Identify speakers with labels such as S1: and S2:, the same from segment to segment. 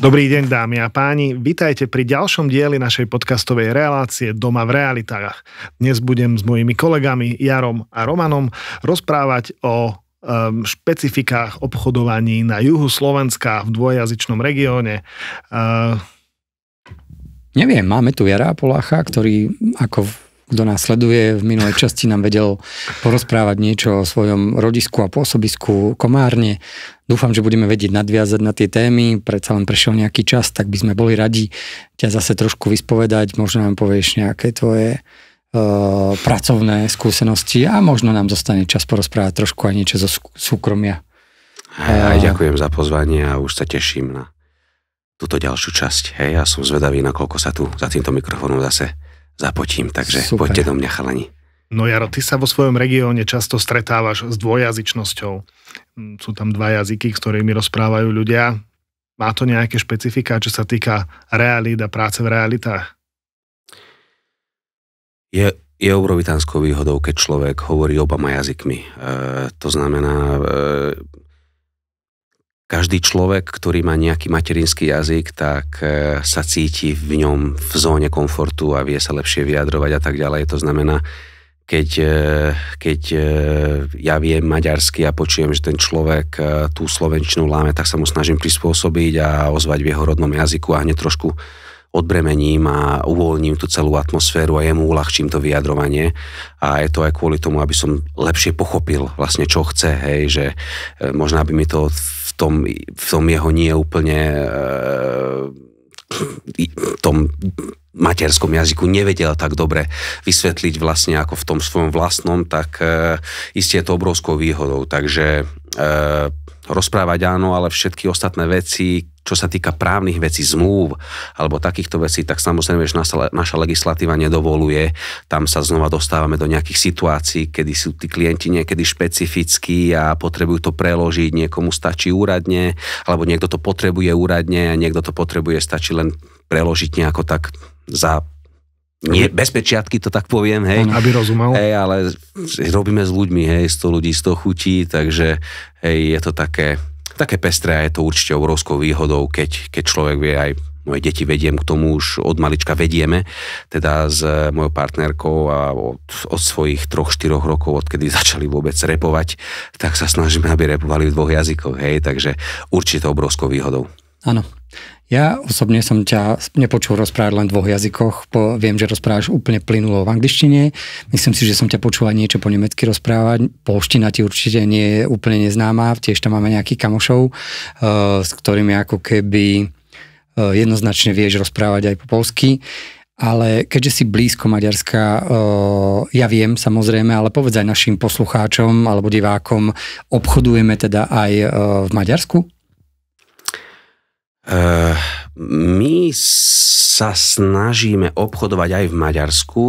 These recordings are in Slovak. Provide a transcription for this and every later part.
S1: Dobrý deň, dámy a páni. Vitajte pri ďalšom dieli našej podcastovej relácie Doma v realitách. Dnes budem s mojimi kolegami Jarom a Romanom rozprávať o špecifikách obchodovaní na juhu Slovenska v dvojjazyčnom regióne.
S2: Neviem, máme tu Jara Polácha, ktorý ako kto nás sleduje, v minulej časti nám vedel porozprávať niečo o svojom rodisku a pôsobisku Komárne. Dúfam, že budeme vedieť nadviazať na tie témy, predsa len prešiel nejaký čas, tak by sme boli radi ťa zase trošku vyspovedať, možno nám povieš nejaké tvoje pracovné skúsenosti a možno nám zostane čas porozprávať trošku aj niečo zo súkromia.
S3: Aj ďakujem za pozvanie a už sa teším na túto ďalšiu časť. Hej, ja som zvedavý, nakoľko sa tu za týmto mikrofónom zase zapotím, takže super. Poďte do mňa, chalani.
S1: No Jaro, ty sa vo svojom regióne často stretávaš s dvojjazyčnosťou. Sú tam dva jazyky, ktorými rozprávajú ľudia. Má to nejaké špecifika, čo sa týka realít a práce v realitách?
S3: Je obrovitánskou výhodou, keď človek hovorí obama jazykmi. To znamená, každý človek, ktorý má nejaký materinský jazyk, tak sa cíti v ňom v zóne komfortu a vie sa lepšie vyjadrovať a tak ďalej. To znamená, keď ja viem maďarsky a počujem, že ten človek tú slovenčinu láme, tak sa mu snažím prispôsobiť a ozvať v jeho rodnom jazyku a hneď trošku odbremením a uvoľním tú celú atmosféru a jemu uľahčím to vyjadrovanie. A je to aj kvôli tomu, aby som lepšie pochopil vlastne, čo chce, hej, že možno by mi to v tom jeho nie úplne v tom materskom jazyku nevedel tak dobre vysvetliť vlastne ako v tom svojom vlastnom, tak isté je to obrovskou výhodou. Takže rozprávať áno, ale všetky ostatné veci, čo sa týka právnych vecí, zmluv alebo takýchto vecí, tak samozrejme, že naša legislatíva nedovoluje. Tam sa znova dostávame do nejakých situácií, kedy sú tí klienti niekedy špecifickí a potrebujú to preložiť, niekomu stačí úradne, alebo niekto to potrebuje úradne a niekto to potrebuje, stačí len preložiť nejako tak za nie, bez pečiatky, to tak poviem, hej.
S1: Aby rozumel.
S3: Hej, ale robíme s ľuďmi, hej, 100 ľudí, 100 chutí, takže hej, je to také pestré a je to určite obrovskou výhodou, keď človek vie, aj moje deti vediem k tomu, už od malička vedieme, teda s mojou partnerkou a od svojich 3-4 rokov, odkedy začali vôbec repovať, tak sa snažíme, aby repovali v 2 jazykoch, hej, takže určite obrovskou výhodou.
S2: Áno. Ja osobne som ťa nepočul rozprávať len v 2 jazykoch, viem, že rozprávaš úplne plynulo v angličtine, myslím si, že som ťa počul aj niečo po nemecky rozprávať, polština ti určite nie je úplne neznáma, tiež tam máme nejakých kamošov, s ktorými ako keby jednoznačne vieš rozprávať aj po polsky, ale keďže si blízko Maďarska, ja viem samozrejme, ale povedz aj našim poslucháčom alebo divákom, obchodujeme teda aj v Maďarsku?
S3: My sa snažíme obchodovať aj v Maďarsku,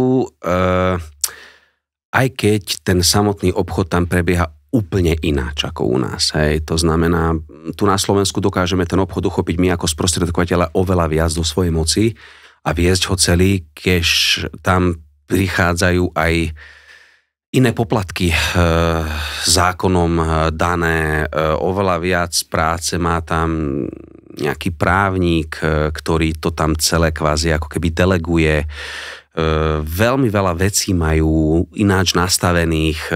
S3: aj keď ten samotný obchod tam prebieha úplne ináč ako u nás. Hej. To znamená, tu na Slovensku dokážeme ten obchod uchopiť my ako sprostredkovateľa oveľa viac do svojej moci a viesť ho celý, keď tam prichádzajú aj iné poplatky zákonom dané, oveľa viac práce má tam nejaký právnik, ktorý to tam celé kvázi ako keby deleguje. Veľmi veľa vecí majú ináč nastavených,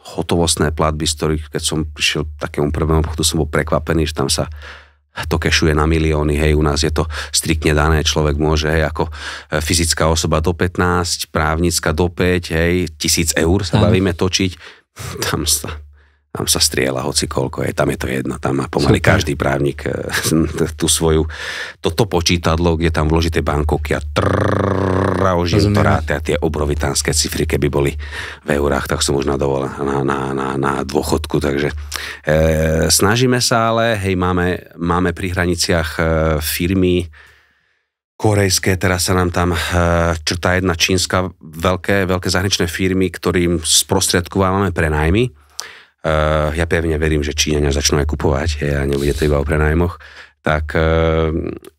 S3: hotovostné platby, z ktorých, keď som prišiel k takému prvému obchodu, som bol prekvapený, že tam sa to kešuje na milióny, hej, u nás je to striktne dané, človek môže, hej, ako fyzická osoba do 15, právnická do 5, hej, 1000 eur sa bavíme točiť, tam sa strieľa hoci koľko, tam je to jedno, tam má pomaly každý právnik tú svoju, toto počítadlo, kde tam vložíte bankovky a ožím to ráte a tie obrovitánske cifry, keby boli v eurách, tak som už na dôchodku, takže snažíme sa, ale hej, máme pri hraniciach firmy korejské, teraz sa nám tam črtá jedna čínska veľké zahraničné firmy, ktorým sprostredkovávame prenajmy. Ja pevne verím, že Číňania začnú aj kupovať a nebude to iba o prenajmoch. tak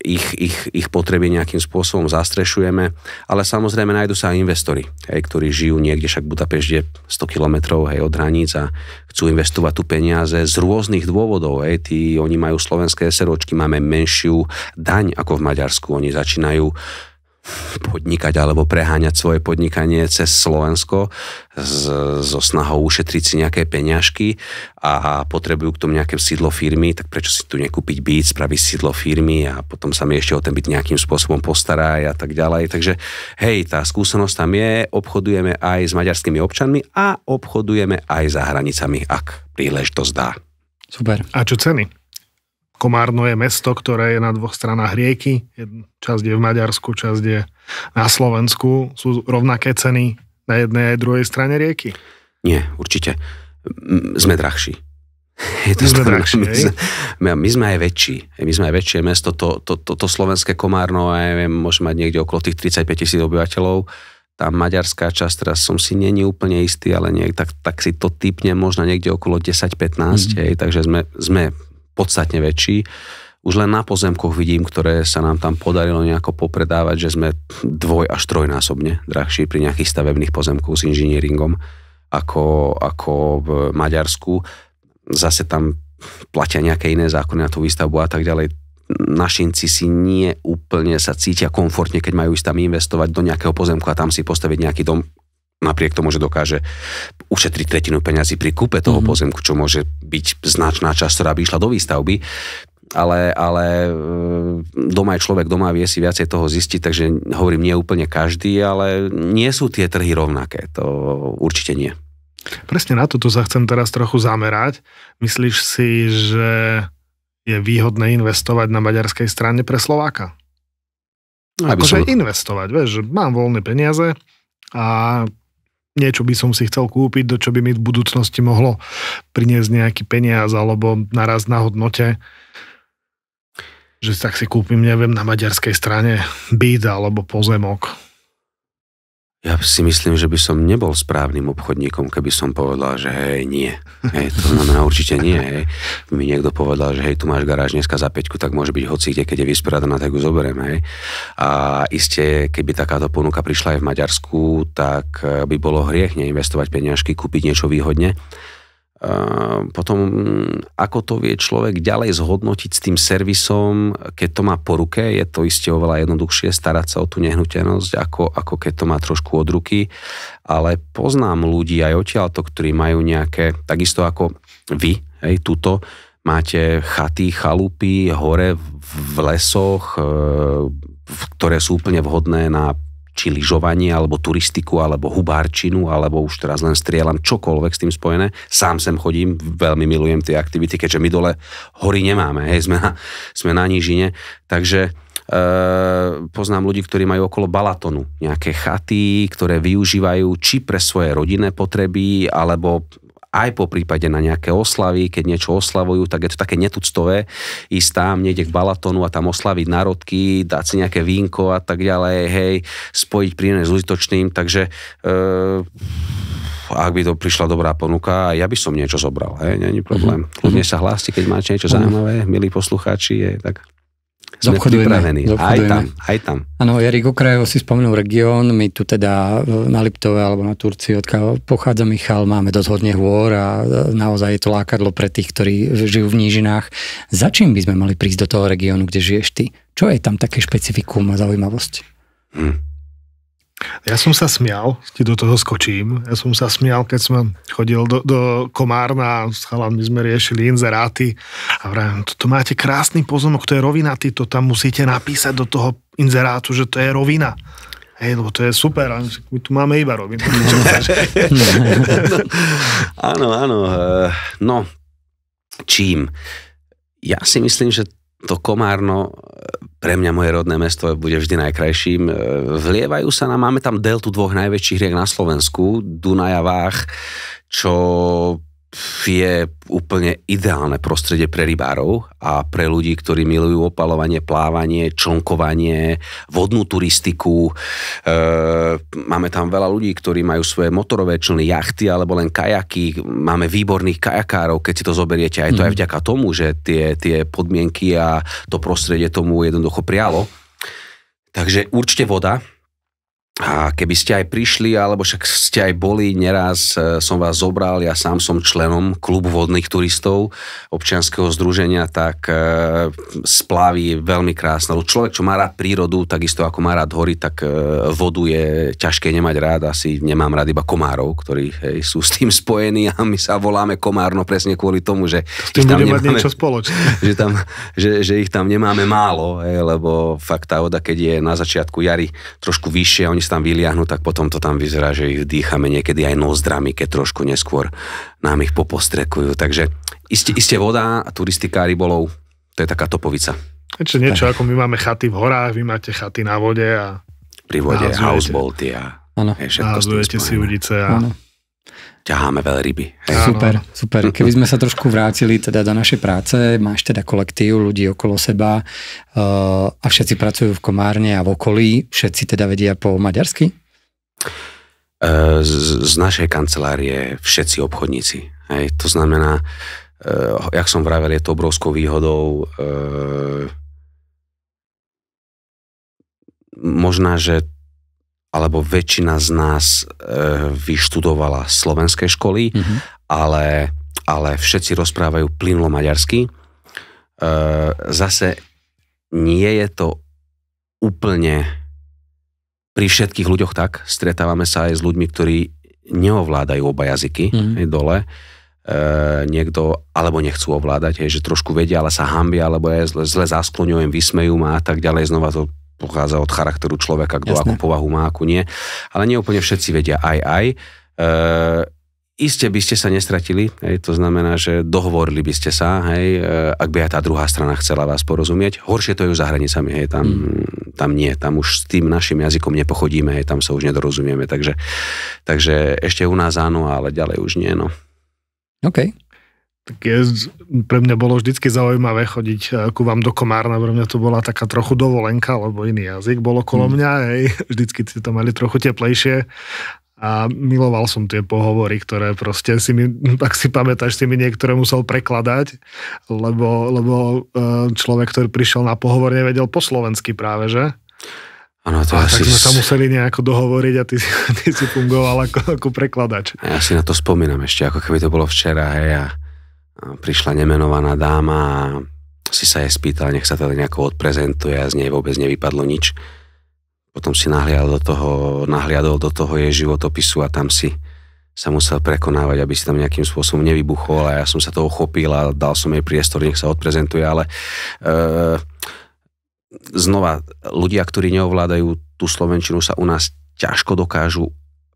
S3: ich potreby nejakým spôsobom zastrešujeme, ale samozrejme nájdu sa aj investori, ktorí žijú niekde, však Budapešť je 100 kilometrov od hraníc a chcú investovať tu peniaze z rôznych dôvodov. Oni majú slovenské SROčky, máme menšiu daň ako v Maďarsku, oni začínajú podnikať alebo preháňať svoje podnikanie cez Slovensko so snahou ušetriť si nejaké peňažky a potrebujú k tomu nejaké sídlo firmy, tak prečo si tu nekúpiť byt, spraviť sídlo firmy a potom sa mi ešte o ten byt nejakým spôsobom postará a tak ďalej. Takže hej, tá skúsenosť tam je, obchodujeme aj s maďarskými občanmi a obchodujeme aj za hranicami, ak príležitosť dá.
S1: Super. A čo ceny? Komárno je mesto, ktoré je na dvoch stranách rieky. Časť je v Maďarsku, časť je na Slovensku. Sú rovnaké ceny na jednej aj druhej strane rieky?
S3: Nie, určite. Sme drahší. My sme aj väčší. My sme aj väčšie mesto. To slovenské Komárno, môže mať niekde okolo tých 35 000 obyvateľov. Tá maďarská časť, teraz som si není úplne istý, ale tak si to typne možno niekde okolo 10-15. Takže sme podstatne väčší. Už len na pozemkoch vidím, ktoré sa nám tam podarilo nejako popredávať, že sme 2- až 3-násobne drahší pri nejakých stavebných pozemkoch s inžinieringom ako v Maďarsku. Zase tam platia nejaké iné zákony na tú výstavbu a tak ďalej. Našinci si nie úplne sa cítia komfortne, keď majú ísť tam investovať do nejakého pozemku a tam si postaviť nejaký dom. Napriek tomu, že dokáže ušetriť 1/3 peňazí pri kúpe toho pozemku, čo môže byť značná časť, ktorá by išla do výstavby, ale doma je človek, doma vie si viacej toho zistiť, takže hovorím, nie úplne každý, ale nie sú tie trhy rovnaké, to určite nie.
S1: Presne na toto sa chcem teraz trochu zamerať. Myslíš si, že je výhodné investovať na maďarskej strane pre Slováka? Akože investovať, vieš, že mám voľné peniaze a niečo by som si chcel kúpiť, do čo by mi v budúcnosti mohlo priniesť nejaký peniaz alebo naraz na hodnote, že tak si kúpim, neviem, na maďarskej strane byt alebo pozemok.
S3: Ja si myslím, že by som nebol správnym obchodníkom, keby som povedal, že hej, nie. Hej, to znamená určite nie. Hej. Mi niekto povedal, že hej, tu máš garáž dneska za 5, tak môže byť hoci kde, keď je vysporiadaná, tak ju zoberiem. Hej. A iste, keby takáto ponuka prišla aj v Maďarsku, tak by bolo hriech neinvestovať peniažky, kúpiť niečo výhodne. Potom, ako to vie človek ďalej zhodnotiť s tým servisom, keď to má po ruke, je to iste oveľa jednoduchšie starať sa o tú nehnuteľnosť, ako keď to má trošku od ruky, ale poznám ľudí aj odtiaľto, ktorí majú nejaké, takisto ako vy, hej, tuto máte chaty, chalupy hore v lesoch, ktoré sú úplne vhodné na či lyžovanie, alebo turistiku, alebo hubárčinu, alebo už teraz len strieľam, čokoľvek s tým spojené. Sám sem chodím, veľmi milujem tie aktivity, keďže my dole hory nemáme, hej, sme na nížine, takže poznám ľudí, ktorí majú okolo Balatonu nejaké chaty, ktoré využívajú či pre svoje rodinné potreby, alebo aj po prípade na nejaké oslavy, keď niečo oslavujú, tak je to také netuctové ísť tam niekde k Balatonu a tam oslaviť národky, dať si nejaké vínko a tak ďalej, hej, spojiť príjemné s užitočným, takže ak by to prišla dobrá ponuka, ja by som niečo zobral, hej, nie je problém. Kľudne sa hláste, keď máte niečo zaujímavé, milí poslucháči, je tak. Sme pripravení. Aj tam.
S2: Áno, Erik Okrajov si spomenul región, my tu teda na Liptove alebo na Turcii, odkiaľ pochádza Michal, máme dosť hodne hôr a naozaj je to lákadlo pre tých, ktorí žijú v nížinách. Za čím by sme mali prísť do toho regiónu, kde žiješ ty? Čo je tam také špecifikum a zaujímavosť?
S1: Ja som sa smial, ti do toho skočím, keď som chodil do Komárna, s chalami sme riešili inzeráty a vravím, toto máte krásny pozemok, to je rovinatý, to tam musíte napísať do toho inzerátu, že to je rovina. Hej, lebo to je super, my tu máme iba rovinu.
S3: Áno, no, čím? Ja si myslím, že to Komárno, pre mňa moje rodné mesto bude vždy najkrajším. Vlievajú sa nám, máme tam deltu 2 najväčších riek na Slovensku, Dunaj a Váh, čo je úplne ideálne prostredie pre rybárov a pre ľudí, ktorí milujú opalovanie, plávanie, člnkovanie, vodnú turistiku. Máme tam veľa ľudí, ktorí majú svoje motorové člny, jachty alebo len kajaky. Máme výborných kajakárov, keď si to zoberiete. Aj to aj vďaka tomu, že tie podmienky a to prostredie tomu jednoducho prialo. Takže určite voda. A keby ste aj prišli, alebo však ste aj boli, neraz som vás zobral, ja sám som členom klubu vodných turistov občianskeho združenia, tak splavy veľmi krásne. Človek, čo má rád prírodu, takisto ako má rád hory, tak vodu je ťažké nemať rád. Asi nemám rád iba komárov, ktorí sú s tým spojení a my sa voláme komárno presne kvôli tomu, že
S1: ich tam nemáme niečo spoločné.
S3: že ich tam nemáme málo, lebo fakt tá voda, keď je na začiatku jary trošku vyššie, oni sa tam vyliahnu, tak potom to tam vyzerá, že ich dýchame niekedy aj nozdrami, keď trošku neskôr nám ich popostrekujú. Takže iste voda a turistika rybolov, to je taká topovica.
S1: Niečo ako my máme chaty v horách, vy máte chaty na vode a
S3: pri vode houseboaty a všetko s tým
S1: spojené. Si udice a
S3: ťaháme veľryby.
S2: Super. Keby sme sa trošku vrátili teda do našej práce, máš teda kolektív ľudí okolo seba a všetci pracujú v Komárne a v okolí, všetci teda vedia po maďarsky?
S3: Z našej kancelárie všetci obchodníci. Hej. To znamená, jak som vravel, je to obrovskou výhodou. Možná, že alebo väčšina z nás vyštudovala slovenské školy, ale všetci rozprávajú plynulo maďarsky. Zase nie je to úplne pri všetkých ľuďoch tak. Stretávame sa aj s ľuďmi, ktorí neovládajú oba jazyky dole. Niekto alebo nechcú ovládať, že trošku vedia, ale sa hambia, alebo zle zaskloňujem, vysmejú ma a tak ďalej. Znova to pochádza od charakteru človeka, kto akú povahu má, akú nie. Ale nie úplne všetci vedia aj. Iste by ste sa nestratili, to znamená, že dohovorili by ste sa, ak by aj tá druhá strana chcela vás porozumieť. Horšie to je už za hranicami, tam nie, tam už s tým našim jazykom nepochodíme, tam sa už nedorozumieme, takže ešte u nás áno, ale ďalej už nie, no.
S2: OK.
S1: Tak pre mňa bolo vždycky zaujímavé chodiť ku vám do Komárna, pre mňa to bola taká trochu dovolenka, lebo iný jazyk bolo okolo mňa, vždycky si to mali trochu teplejšie a miloval som tie pohovory, ktoré proste ak si pamätáš, si mi niektoré musel prekladať, lebo človek, ktorý prišiel na pohovor, nevedel po slovensky práve, že?
S3: Ano, to
S1: tak sme sa museli nejako dohovoriť a ty si fungoval ako prekladač.
S3: Ja si na to spomínam ešte, ako keby to bolo včera, a prišla nemenovaná dáma a si sa jej spýtal, nech sa teda nejako odprezentuje a z nej vôbec nevypadlo nič. Potom si nahliadol do toho jej životopisu a tam si sa musel prekonávať, aby si tam nejakým spôsobom nevybuchol a ja som sa toho chopil a dal som jej priestor, nech sa odprezentuje, ale znova, ľudia, ktorí neovládajú tú slovenčinu, sa u nás ťažko dokážu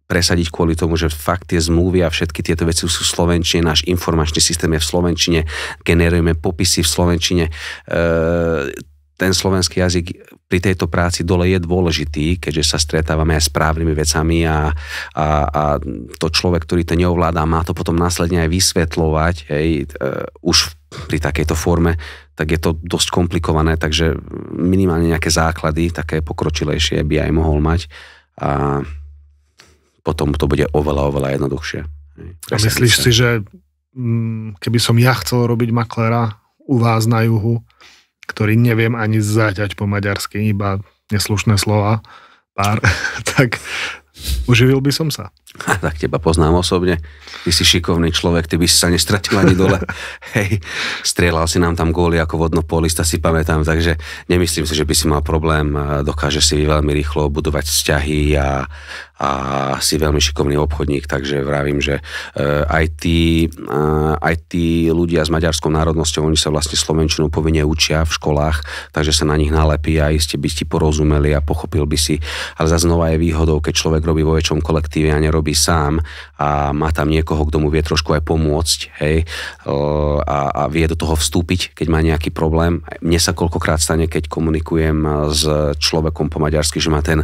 S3: presadiť kvôli tomu, že fakt tie zmluvy a všetky tieto veci sú v slovenčine, náš informačný systém je v slovenčine, generujeme popisy v slovenčine. Ten slovenský jazyk pri tejto práci dole je dôležitý, keďže sa stretávame aj s právnymi vecami a to človek, ktorý to neovládá, má to potom následne aj vysvetľovať, už pri takejto forme, tak je to dosť komplikované, takže minimálne nejaké základy, také pokročilejšie by aj mohol mať a potom to bude oveľa jednoduchšie.
S1: A myslíš si, že keby som ja chcel robiť maklera u vás na juhu, ktorý neviem ani zaťať po maďarsky, iba neslušné slova, pár, tak uživil by som sa.
S3: Tak teba poznám osobne. Ty si šikovný človek, ty by si sa nestratil ani dole. Hej, strieľal si nám tam góly ako vodnopolista, si pamätám, takže nemyslím si, že by si mal problém. Dokážeš si veľmi rýchlo budovať vzťahy a si veľmi šikovný obchodník, takže vravím, že aj tí ľudia s maďarskou národnosťou, oni sa vlastne slovenčinu povinne učia v školách, takže sa na nich nalepí a iste by ti porozumeli a pochopil by si. Ale zase znova je výhodou, keď človek robí vo väčšom kolektíve a nerobí sám a má tam niekoho, kto mu vie trošku aj pomôcť, hej, a vie do toho vstúpiť, keď má nejaký problém. Mne sa koľkokrát stane, keď komunikujem s človekom po maďarsky, že ma ten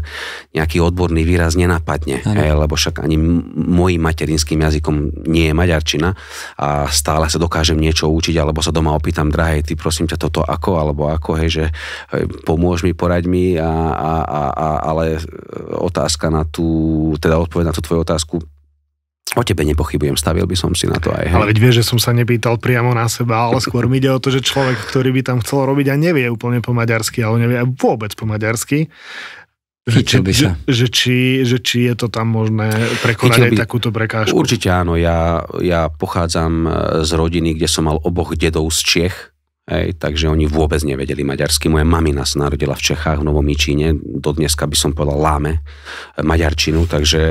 S3: nejaký odborný výraz nenapadne, hej, lebo však ani mojím materinským jazykom nie je maďarčina a stále sa dokážem niečo učiť, alebo sa doma opýtam, drahej, ty prosím ťa toto ako, alebo ako, hej, že pomôž mi, poraď mi, ale otázka na teda odpoveď na tú tvoju otázku, o tebe nepochybujem, stavil by som si na to aj. Hej.
S1: Ale veď vieš, že som sa nepýtal priamo na seba, ale skôr mi ide o to, že človek, ktorý by tam chcel robiť a nevie úplne po maďarsky, ale nevie vôbec po maďarsky, že či je to tam možné prekonať aj takúto prekážku.
S3: Určite áno, ja pochádzam z rodiny, kde som mal oboch dedov z Čiech. Hej, takže oni vôbec nevedeli maďarsky. Moja mamina sa narodila v Čechách, v Novom Jičíne. Do dneska by som povedal láme maďarčinu, takže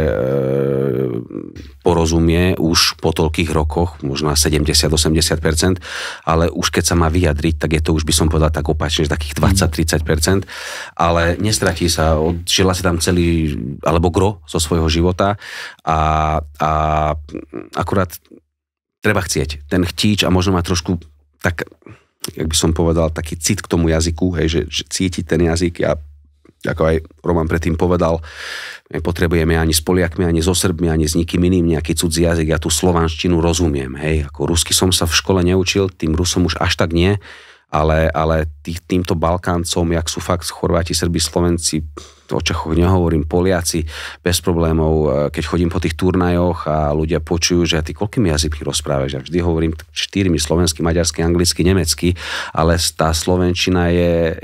S3: porozumie už po toľkých rokoch, možno 70-80%, ale už keď sa má vyjadriť, tak je to už by som povedal tak opačne, takých 20-30%, ale nestratí sa, žila si tam celý, alebo gro zo svojho života a akurát treba chcieť. Ten chtíč a možno má trošku tak, jak by som povedal, taký cit k tomu jazyku, hej, že cítiť ten jazyk. Ja, ako aj Roman predtým povedal, nepotrebujeme ani s Poliakmi, ani so Srbmi, ani s nikým iným nejaký cudzí jazyk. Ja tú slovanštinu rozumiem, hej. Ako rusky som sa v škole neučil, tým Rusom už až tak nie, ale týmto Balkáncom, jak sú fakt Chorváti, Srbi, Slovenci, o Čechoch nehovorím, Poliaci, bez problémov, keď chodím po tých turnajoch a ľudia počujú, že ty koľkými jazykmi rozprávaš, ja vždy hovorím 4, slovensky, maďarsky, anglicky, nemecky, ale tá slovenčina je...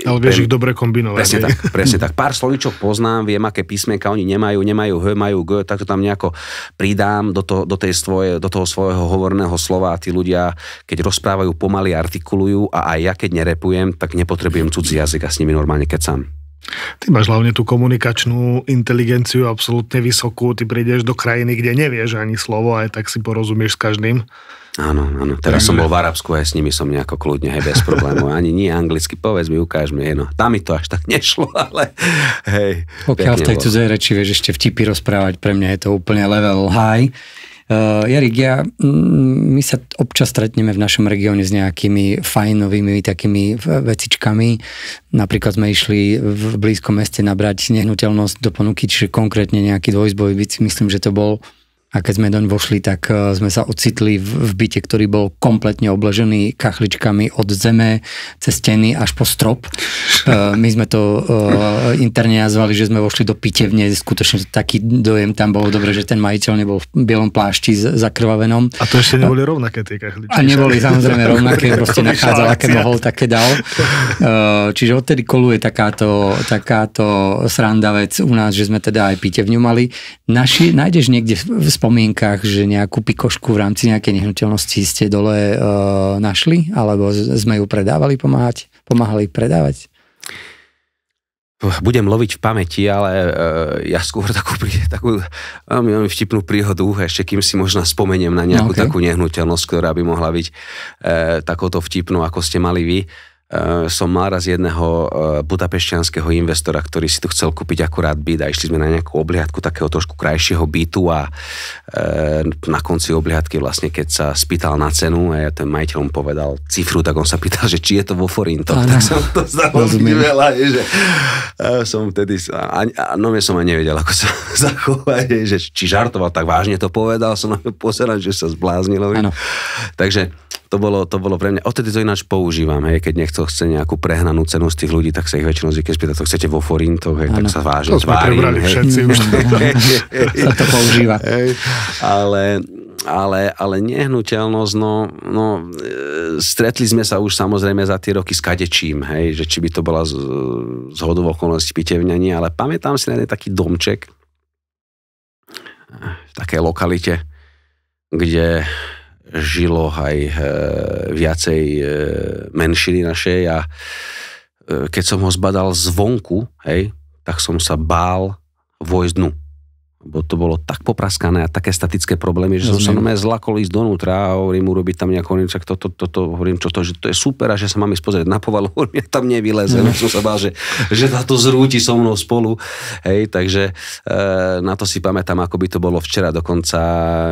S1: Ale vieš ich dobre kombinovať.
S3: Presne tak. Pár slovíčok poznám, viem, aké písmenka oni nemajú H, majú G, tak to tam nejako pridám do toho svojho hovorného slova a tí ľudia, keď rozprávajú pomaly, artikulujú a aj ja, keď nerepujem, tak nepotrebujem cudzí jazyk a s nimi normálne kecam.
S1: Ty máš hlavne tú komunikačnú inteligenciu absolútne vysokú, ty prídeš do krajiny, kde nevieš ani slovo, aj tak si porozumieš s každým.
S3: Áno. Teraz som bol v Arabsku a s nimi som nejako kľudne, hej, bez problémov. Ani nie anglicky, povedz mi, ukáž mi, no. Tam mi to až tak nešlo, ale hej.
S2: Pokiaľ v tej cudzej reči vieš ešte vtipy rozprávať, pre mňa je to úplne level high. Jarik, my sa občas stretneme v našom regióne s nejakými fajnovými takými vecičkami. Napríklad sme išli v blízkom meste nabrať nehnuteľnosť do ponuky, čiže konkrétne nejaký dvojizbový byt, myslím, že to bol. A keď sme doň vošli, tak sme sa ocitli v byte, ktorý bol kompletne obložený kachličkami od zeme cez steny až po strop. My sme to interne nazvali, že sme vošli do pitevne. Skutočne taký dojem tam bolo dobre, že ten majiteľ nebol v bielom plášti zakrvavenom.
S1: A to ešte neboli rovnaké tie kachličky.
S2: A neboli samozrejme rovnaké, proste nachádzal, aké mohol, také dal. Čiže odtedy koluje takáto sranda vec u nás, že sme teda aj pitevňu mali. Nájdeš niekde v spomienkach, že nejakú pikošku v rámci nejakej nehnuteľnosti ste dole našli? Alebo sme ju pomáhali predávať?
S3: Budem loviť v pamäti, ale ja skôr takú veľmi vtipnú príhodu, ešte kým si možno spomeniem na nejakú takú nehnuteľnosť, ktorá by mohla byť takouto vtipnú, ako ste mali vy. Som mal raz jedného budapešťanského investora, ktorý si tu chcel kúpiť akurát byt a išli sme na nejakú obliadku takého trošku krajšieho bytu a na konci obliadky vlastne, keď sa spýtal na cenu a ja ten majiteľom povedal cifru, tak on sa pýtal, že či je to vo forintoch, tak som to zdalo veľa, že som vtedy som aj nevedel, ako sa zachovať, že či žartoval, tak vážne to povedal, som na to pozeral, že sa zbláznilo. Takže to bolo pre mňa, odtedy to ináč používam, hej, keď niekto chce nejakú prehnanú cenu z tých ľudí, tak sa ich väčšinou zvykne spýtať, to chcete vo forintoch, hej, tak sa vážne tvárim. To sme
S1: všetci už.
S2: Sa to používa.
S3: Hej, ale nehnuteľnosť, stretli sme sa už samozrejme za tie roky s kadečím, hej, že či by to bola zhodou okolností pitevňa, nie, ale pamätám si na jeden taký domček v takej lokalite, kde žilo aj viacej menšiny našej a keď som ho zbadal zvonku, hej, tak som sa bál vojsť dnu. Lebo to bolo tak popraskané a také statické problémy, že som sa zlakol ísť donútra a hovorím, urobiť tam nejakú, hovorím, že to je super a že sa mám ísť pozrieť na povalu, hovorím, ja tam nevylezem, som sa bál, že táto zrúti so mnou spolu, hej, takže na to si pamätám, ako by to bolo včera, dokonca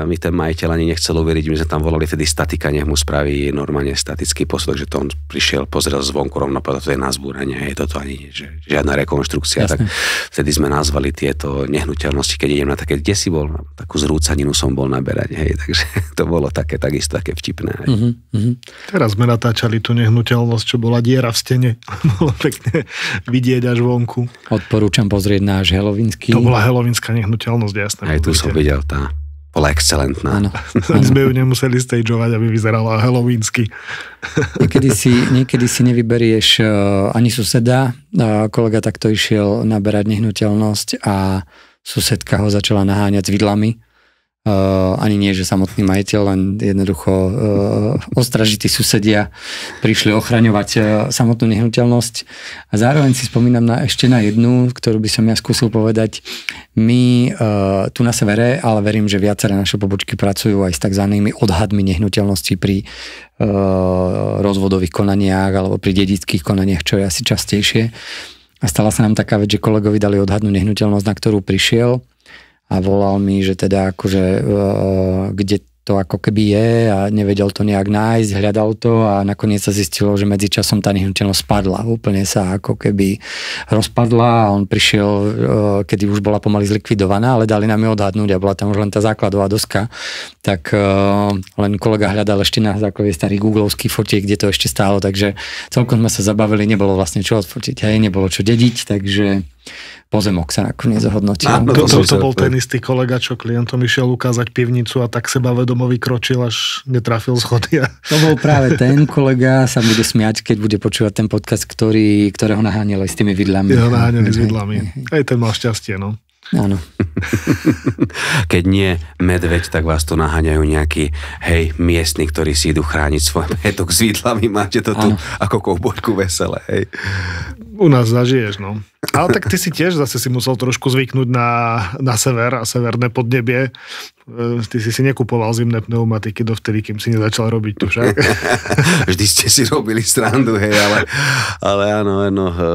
S3: mi ten majiteľ ani nechcel uveriť, my sme tam volali vtedy statika, nech mu spraví normálne statický posudok, že to on prišiel, pozrel zvonku rovno, povedal, to je na zbúranie, hej, toto ani, že žiadna rekonštrukcia, tak vtedy sme nazvali tieto nehnuteľnosti, keď idem na také, kde si bol, takú zrúcaninu som bol naberať, hej, takže to bolo také, takisto také vtipné.
S1: Teraz sme natáčali tú nehnuteľnosť, čo bola diera v stene, bolo pekne vidieť až vonku.
S2: Odporúčam pozrieť náš helovínsky.
S1: To bola helovínská nehnuteľnosť, jasné.
S3: Aj tu som videl, tá bola excelentná.
S2: Áno.
S1: Sme ju nemuseli stageovať, aby vyzerala helovínsky.
S2: Niekedy si nevyberieš ani suseda. Kolega takto išiel naberať nehnuteľnosť a susedka ho začala naháňať s vidlami. Ani nie, že samotný majiteľ, len jednoducho ostražití susedia prišli ochraňovať samotnú nehnuteľnosť. A zároveň si spomínam ešte na jednu, ktorú by som ja skúsil povedať. My tu na severe, ale verím, že viaceré naše pobočky pracujú aj s takzvanými odhadmi nehnuteľností pri rozvodových konaniach alebo pri dedických konaniach, čo je asi častejšie. A stala sa nám taká vec, že kolegovi dali odhadnú nehnuteľnosť, na ktorú prišiel a volal mi, že teda akože kde to ako keby je a nevedel to nejak nájsť, hľadal to a nakoniec sa zistilo, že medzičasom tá nehnuteľnosť spadla. Úplne sa ako keby rozpadla a on prišiel, kedy už bola pomaly zlikvidovaná, ale dali nám ju odhadnúť a bola tam už len tá základová doska. Tak len kolega hľadal ešte na základe starých googlovských fotiek, kde to ešte stálo, takže celkom sme sa zabavili, nebolo vlastne čo odfotiť, hej, nebolo čo dediť, takže pozemok sa nakoniec zhodnotil.
S1: To bol ten istý kolega, čo klientom išiel ukázať pivnicu a tak sebavedomo vykročil, až netrafil schody.
S2: To bol práve ten kolega, sa bude smiať, keď bude počúvať ten podcast, ktorého naháňali s tými vidlami.
S1: Ja naháňali s vidlami. Aj ten mal šťastie, no.
S2: Áno.
S3: Keď nie medveď, tak vás to naháňajú nejakí, miestni, ktorí si idú chrániť svoj majetok s vidlami. Máte to tu ako koubojku veselé, hej.
S1: U nás zažiješ, no. Ale tak ty si tiež zase si musel trošku zvyknúť na sever a severné podnebie. Ty si nekupoval zimné pneumatiky dovtedy, kým si nezačal robiť tu však.
S3: Vždy ste si robili srandu, hej, ale áno,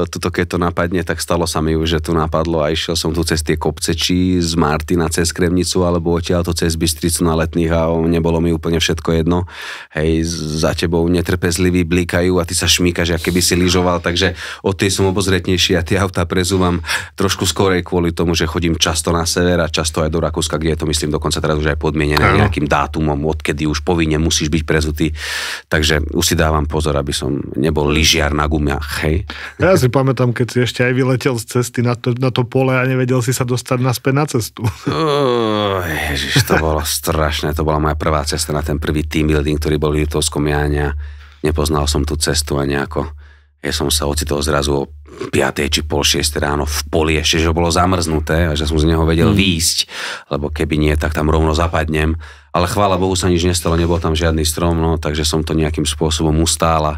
S3: tuto keď to napadne, tak stalo sa mi už, že tu napadlo a išiel som tu cez tie kopce, či z Martina cez Kremnicu, alebo odtiaľto cez Bystricu na Letných a nebolo mi úplne všetko jedno. Hej, za tebou netrpezliví blikajú a ty sa šmíkaš, ako keby si lyžoval, takže od tej som obozretnejší a tie autá prezúvam trošku skorej kvôli tomu, že chodím často na sever a často aj do Rakúska, kde je to myslím dokonca teraz už aj podmienené nejakým dátumom, odkedy už povinne musíš byť prezutý. Takže už si dávam pozor, aby som nebol lyžiar na gumiach, hej.
S1: Ja si pamätám, keď si ešte aj vyletel z cesty na to pole a nevedel si sa dostať naspäť na cestu.
S3: Ježiš, to bolo strašné. To bola moja prvá cesta na ten prvý team building, ktorý bol v Liptovskom Jáne. Nepoznal som tú cestu a nejako. Ja som sa ocitol zrazu o 5. či pol 6 ráno v poli, ešte, že bolo zamrznuté a že som z neho vedel výjsť, lebo keby nie, tak tam rovno zapadnem. Ale chvála Bohu sa nič nestalo, nebol tam žiadny strom, no, takže som to nejakým spôsobom ustál a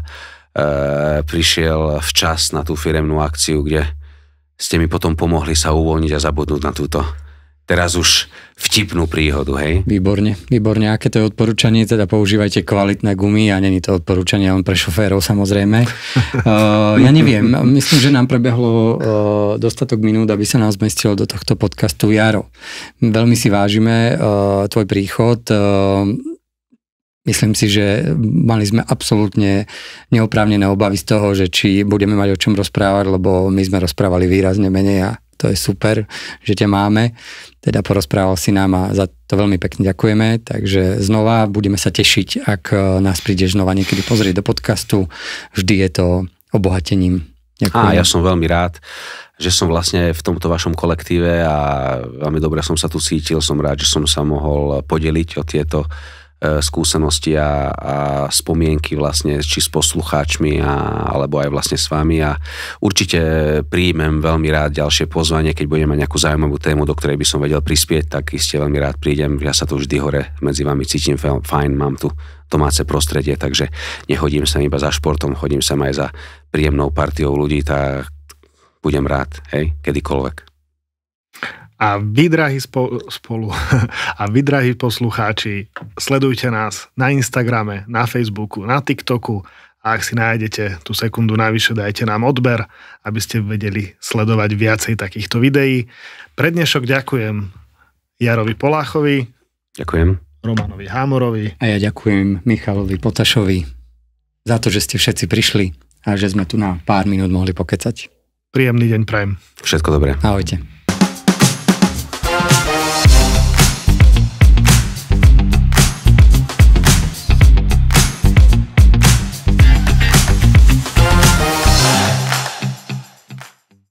S3: prišiel včas na tú firemnú akciu, kde ste mi potom pomohli sa uvoľniť a zabudnúť na túto teraz už vtipnú príhodu, hej?
S2: Výborne. Aké to je odporúčanie? Teda používajte kvalitné gumy a není to odporúčanie len pre šoférov, samozrejme. Ja neviem, myslím, že nám prebehlo dostatok minút, aby sa nám zmestilo do tohto podcastu. Jaro, veľmi si vážime tvoj príchod. Myslím si, že mali sme absolútne neoprávnené obavy z toho, že či budeme mať o čom rozprávať, lebo my sme rozprávali výrazne menej a to je super, že ťa máme. Teda porozprával si nám a za to veľmi pekne ďakujeme. Takže znova budeme sa tešiť, ak nás prídeš znova niekedy pozrieť do podcastu. Vždy je to obohatením. Ďakujem.
S3: Ja som veľmi rád, že som vlastne v tomto vašom kolektíve a veľmi dobre som sa tu cítil. Som rád, že som sa mohol podeliť o tieto skúsenosti a spomienky vlastne či s poslucháčmi alebo aj vlastne s vami a určite príjmem veľmi rád ďalšie pozvanie, keď budem mať nejakú zaujímavú tému, do ktorej by som vedel prispieť, tak iste veľmi rád prídem. Ja sa tu vždy hore medzi vami cítim fajn, mám tu domáce prostredie, takže nechodím sa iba za športom, chodím sa aj za príjemnou partiou ľudí, tak budem rád, hej, kedykoľvek.
S1: A vy, drahí a vy, drahí poslucháči, sledujte nás na Instagrame, na Facebooku, na TikToku a ak si nájdete tú sekundu navyše, dajte nám odber, aby ste vedeli sledovať viacej takýchto videí. Pre dnešok ďakujem Jarovi Poláchovi.
S3: Ďakujem.
S1: Romanovi Hámorovi.
S2: A ja ďakujem Michalovi Potašovi za to, že ste všetci prišli a že sme tu na pár minút mohli pokecať.
S1: Príjemný deň prajem.
S3: Všetko dobré.
S2: Ahojte.